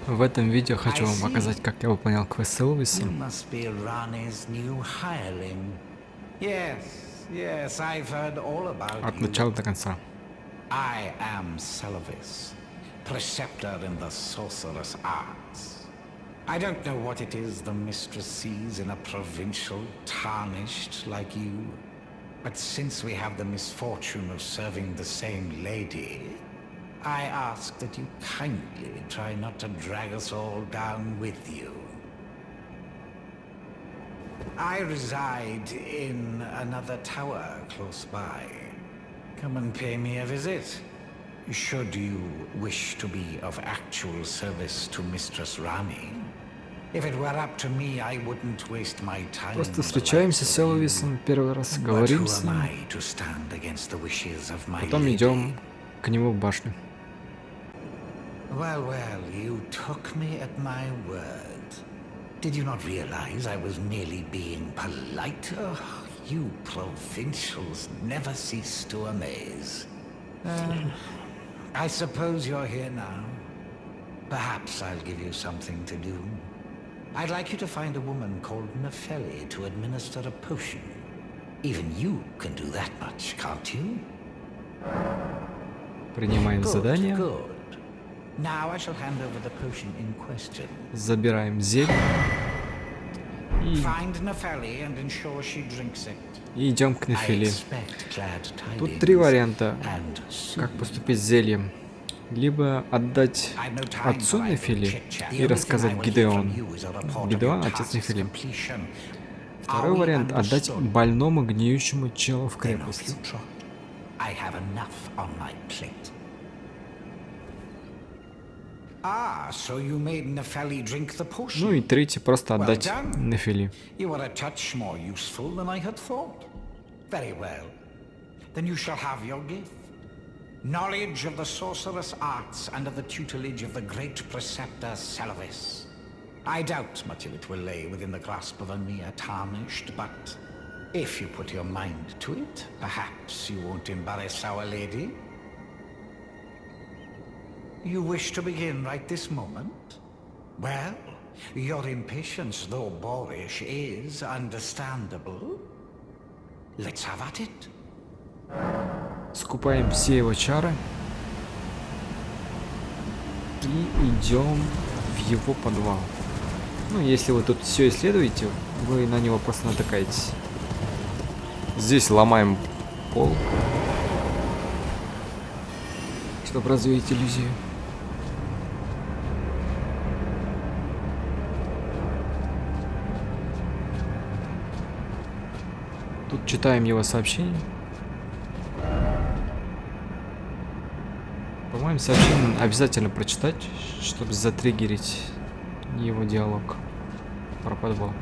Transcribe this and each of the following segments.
В этом видео хочу вам показать, как я выполнял квест Селувиса. От начала до конца. I am Селувис, preceptor in the sorcerous arts. I don't know what it is the mistress sees in a provincial tarnished like you, but since we have the misfortune of serving the same lady, I ask that you kindly try not to drag us all down with you. I reside in another tower close by. Come and pay me a visit. Should you wish to be of actual service to Mistress Rani. If it were up to me, I wouldn't waste my time. Просто встречаемся с Селувисом первый раз, говорим с ним. Потом идем к нему в башню. Well, you took me at my word. Did you not realize I was merely being polite? Oh, you provincials never cease to amaze. I suppose you're here now. Perhaps I'll give you something to do. I'd like you to find a woman called Nefeli to administer a potion. Even you can do that much, can't you? Принимаем задание. Now I shall hand over the potion in question. Забираем зелье. Find Nefeli and ensure she drinks it. И идем к Нефели. Тут три варианта, как поступить с зельем. Либо отдать отцу Нефели и рассказать Гидеону. Гидеон — отец Нефели. Второй вариант — отдать больному гниющему челу в крепость. Ну и третий — просто отдать Нефели. Knowledge of the sorcerous arts under the tutelage of the great preceptor Селувис. I doubt much of it will lay within the grasp of a mere tarnished, but if you put your mind to it, perhaps you won't embarrass our lady. You wish to begin right this moment? Well, your impatience, though boorish, is understandable. Let's have at it. Скупаем все его чары и идем в его подвал. Ну, если вы тут все исследуете, вы на него просто натыкаетесь. Здесь ломаем пол, чтобы развеять иллюзию. Тут читаем его сообщения. По-моему, сообщение обязательно прочитать, чтобы затриггерить его диалог про подвал.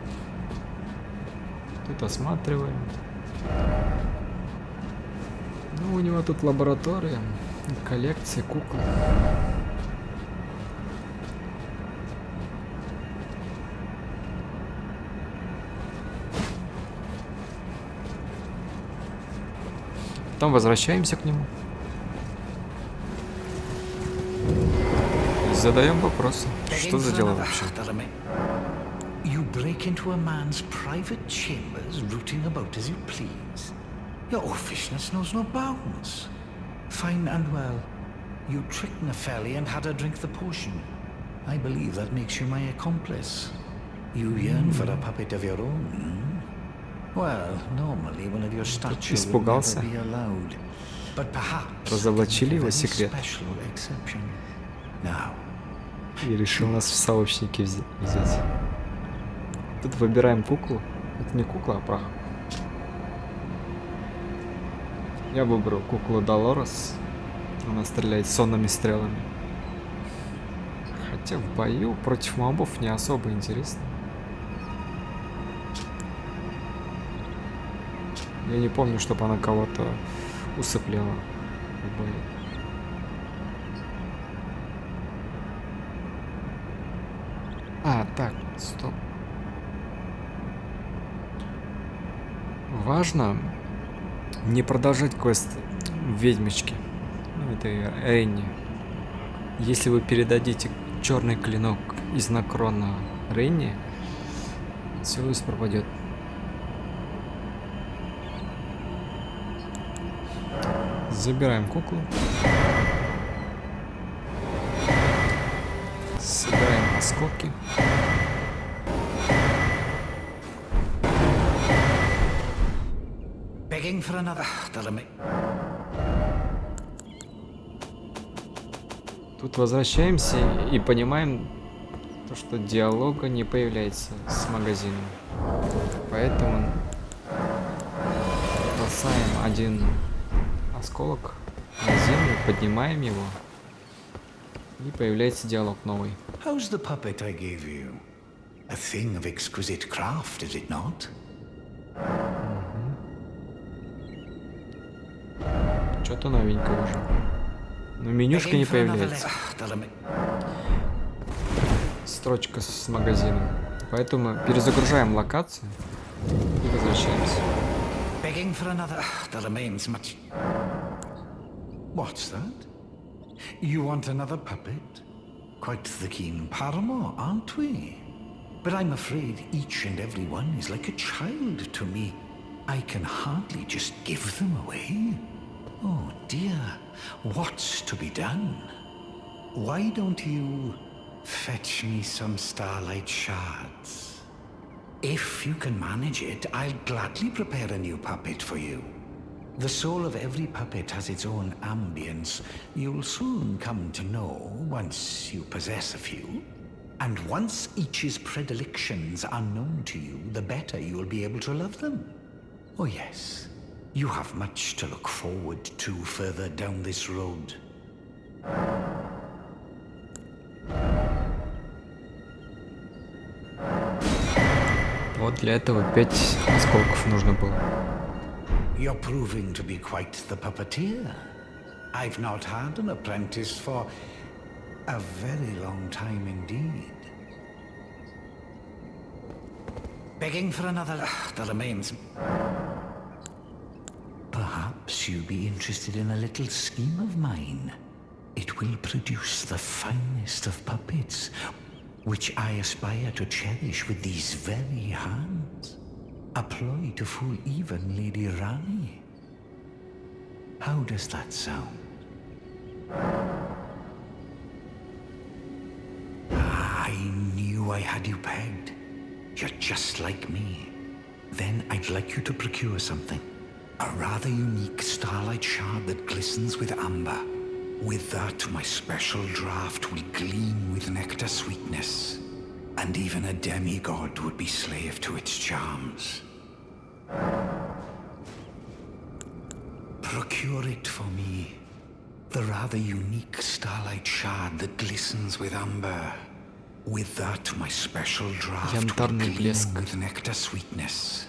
Тут осматриваем. Ну, у него тут лаборатория, коллекция кукол. Потом возвращаемся к нему. Задаем вопросы. Что за дело вообще? You break into a man's private chambers, rooting about as you please. Your offishness knows no bounds. Fine and well. You tricked Nefeli and had her drink the potion. I believe that makes you my accomplice. You yearn for a puppet of your own. Well, normally one of your statues would never be allowed. But perhaps разоблачили его секрет. Now. И решил нас в сообщники взять. Тут выбираем куклу. Это не кукла, а прах. Я выбрал куклу Долорес. Она стреляет сонными стрелами. Хотя в бою против мобов не особо интересно. Я не помню, чтобы она кого-то усыпляла в бою. А, так, стоп. Важно не продолжать квест ведьмочки. Ну, это Ренни. Если вы передадите черный клинок из накрона Ренни, Селувиса пропадет. Забираем куклу. Собираем осколки. Тут возвращаемся и понимаем, то, что диалога не появляется с магазином. Поэтому бросаем один осколок на землю, поднимаем его, и появляется диалог новый. How's the puppet I gave you? A thing of exquisite craft, is it not? Что-то новенькое уже. Но менюшка не появляется. Строчка с магазином. Поэтому перезагружаем локацию и возвращаемся. What's that? You want another puppet? Quite the keen paramour, aren't we? But I'm afraid each and every one is like a child to me. I can hardly just give them away. Oh dear, what's to be done? Why don't you fetch me some starlight shards? If you can manage it, I'll gladly prepare a new puppet for you. The soul of every puppet has its own ambience. You'll soon come to know once you possess a few. And once each's predilections are known to you, the better you'll be able to love them. Oh yes, you have much to look forward to further down this road. Вот для этого 5 осколков нужно было. You're proving to be quite the puppeteer. I've not had an apprentice for a very long time indeed. Begging for another that remains. Perhaps you'd be interested in a little scheme of mine. It will produce the finest of puppets, which I aspire to cherish with these very hands. A ploy to fool even Lady Rani. How does that sound? I knew I had you pegged. You're just like me. Then I'd like you to procure something. A rather unique starlight shard that glistens with amber. With that, my special draft will gleam with nectar sweetness. And even a demigod would be slave to its charms. Procure it for me. The rather unique starlight shard that glistens with amber. With that, my special draft will gleam with nectar sweetness.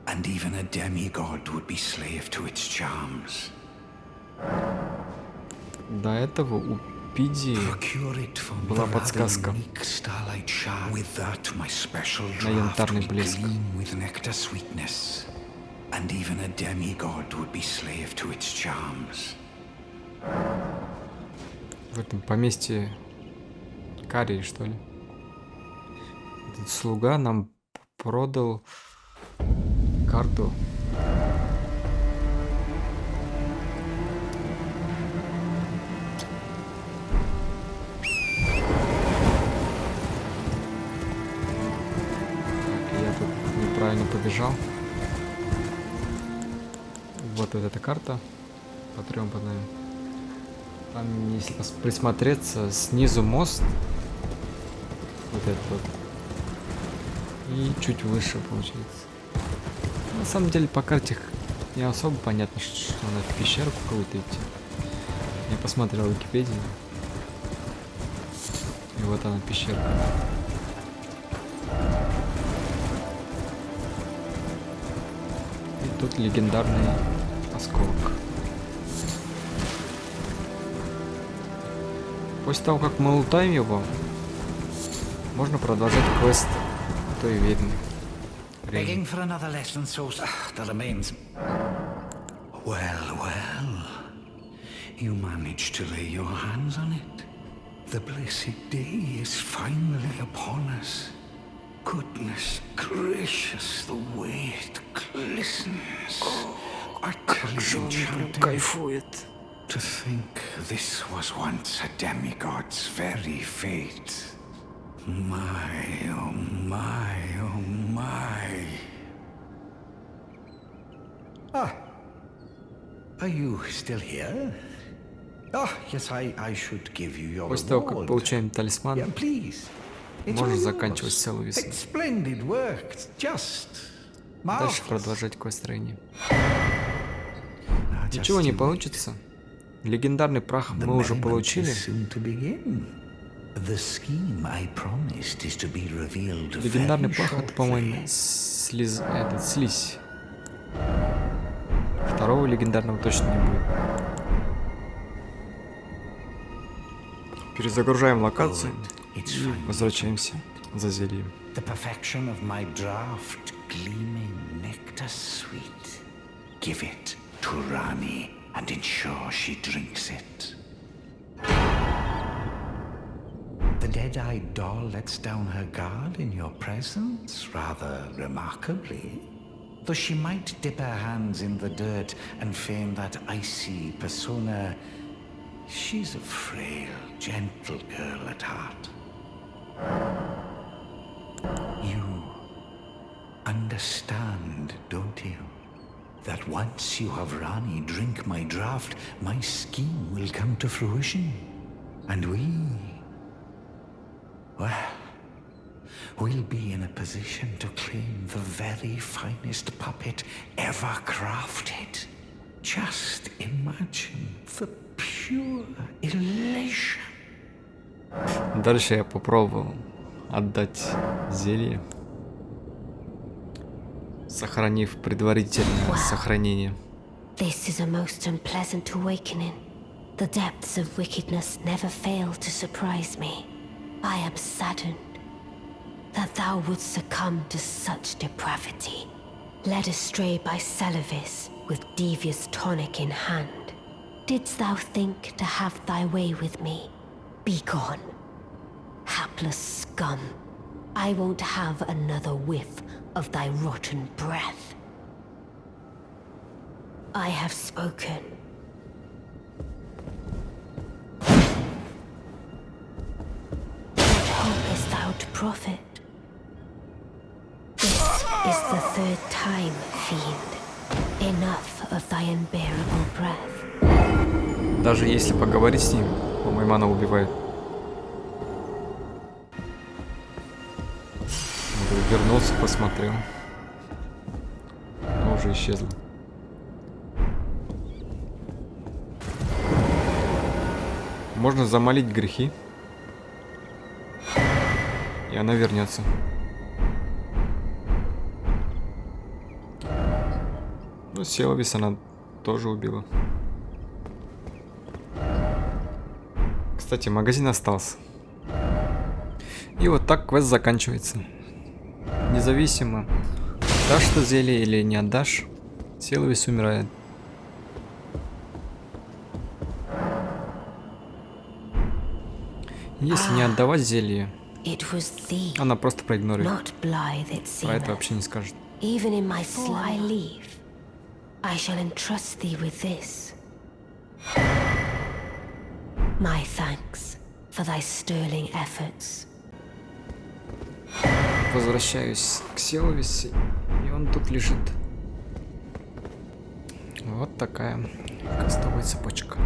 And even a demigod would be slave to its charms. До этого у Пиди была подсказка на янтарный блеск. В этом поместье Карии, что ли? Этот слуга нам продал карту. Правильно побежал. Вот эта карта потрёпанная. Там, если присмотреться, снизу мост. Вот этот вот. И чуть выше получается. На самом деле по карте не особо понятно, что надо в пещеру какую-то идти. Я посмотрел Википедию. И вот она, пещерка. Тут легендарный осколок. После того, как мы лутаем его, можно продолжать квест, то и видно. Well, you managed to lay your hands on it. The blessed day is finally upon us. Goodness gracious, the way it glistens. Utterly enchanting. Кайфует. To think this was once a demigod's very fate. My, oh my, oh my. Ah, are you still here? Oh, yes, I should give you your После того, как reward. получаем талисман, Yeah, please. It's можно all заканчивать yours. Селувисом. It's splendid work. It's just Дальше marvelous. продолжать квест-строение. Now, just Ничего не you wait. получится. Легендарный прах The мы уже merriment получили. is soon to begin. The scheme I promised is to be revealed Легендарный very прах это, по-моему, shortly. слизь. Второго легендарного точно не будет. Перезагружаем локацию и возвращаемся за зельем. The perfection of my draft, gleaming nectar sweet. Give it to Rani and ensure she drinks it. The dead-eyed doll lets down her guard in your presence, rather remarkably. Though she might dip her hands in the dirt and feign that icy persona, she's a frail, gentle girl at heart. You understand, don't you? That once you have Rani drink my draft, my scheme will come to fruition. And we'll be in a position to claim the very finest puppet ever crafted. Just imagine the pure elation. Дальше я попробовал отдать зелье, сохранив предварительное сохранение. This is a most unpleasant awakening. The depths of wickedness never fail to surprise me. I am saddened that thou wouldst succumb to such depravity. Led astray by Селувис, with devious tonic in hand. Didst thou think to have thy way with me? Begone, hapless scum. I won't have another whiff of thy rotten breath. I have spoken. What hopest thou to profit? This is the third time, fiend. Enough of thy unbearable breath. Даже если поговорить с ним, по-моему, она убивает. Вернулся, посмотрел. Она уже исчезла. Можно замолить грехи. И она вернется. Ну, Селувис она тоже убила. Кстати, магазин остался. И вот так квест заканчивается. Независимо, дашь ты зелье или не отдашь, Селувис умирает. Если не отдавать зелье, она просто проигнорирует. Про это вообще не скажет. I shall entrust thee with this. My thanks for thy sterling efforts. Возвращаюсь к Селувису, и он тут лежит. Вот такая квестовая цепочка.